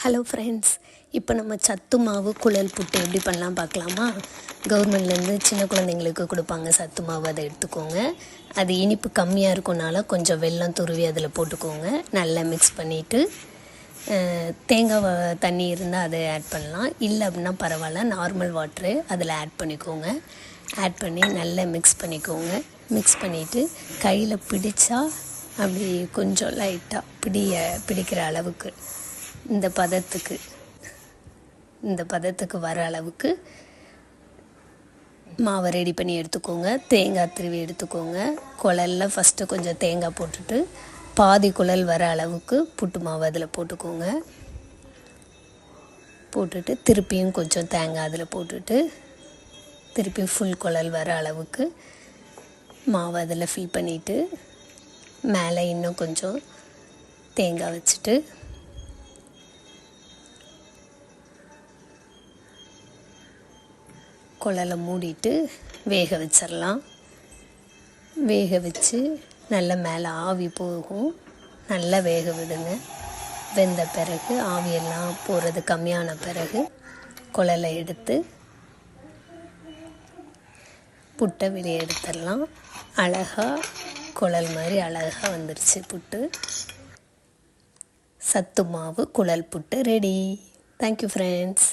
Hello friends, இப்போ நம்ம சத்து மாவு குழல் புட்டு எப்படி பண்ணலாம் பார்க்கலாமா? கவர்மெண்ட்லேருந்து சின்ன குழந்தைங்களுக்கு கொடுப்பாங்க சத்து மாவு, அதை எடுத்துக்கோங்க. அது இனிப்பு கம்மியாக இருக்கனால கொஞ்சம் வெல்லம் துருவி அதில் போட்டுக்கோங்க. நல்லா மிக்ஸ் பண்ணிவிட்டு தேங்காய் தண்ணி இருந்தால் அதை ஆட் பண்ணலாம். இல்லை அப்படின்னா பரவாயில்ல, நார்மல் வாட்ரு அதில் ஆட் பண்ணிக்கோங்க. ஆட் பண்ணி நல்லா மிக்ஸ் பண்ணிக்கோங்க. மிக்ஸ் பண்ணிவிட்டு கையில் பிடிச்சா அப்படி கொஞ்சம் லைட்டாக பிடிக்கிற அளவுக்கு இந்த பதத்துக்கு வர அளவுக்கு மாவை ரெடி பண்ணி எடுத்துக்கோங்க. தேங்காய் திருவி எடுத்துக்கோங்க. குழலில் ஃபஸ்ட்டு கொஞ்சம் தேங்காய் போட்டுட்டு பாதி குழல் வர அளவுக்கு புட்டு மாவு அதில் போட்டுக்கோங்க. போட்டுட்டு திருப்பியும் கொஞ்சம் தேங்காய் அதில் போட்டுட்டு திருப்பி ஃபுல் குழல் வர அளவுக்கு மாவு அதில் ஃபில் பண்ணிவிட்டு மேலே இன்னும் கொஞ்சம் தேங்காய் வச்சுட்டு குழலை மூடிட்டு வேக வச்சிடலாம். வேக வச்சு நல்லா மேலே ஆவி போகும், நல்லா வேக விடுங்க. வெந்த பிறகு ஆவியெல்லாம் போகிறது கம்மியான பிறகு குழலை எடுத்து புட்டை வெளியே எடுத்துடலாம். அழகாக குழல் மாதிரி அழகாக வந்துருச்சு புட்டு. சத்து மாவு குழல் புட்டு ரெடி. Thank you friends.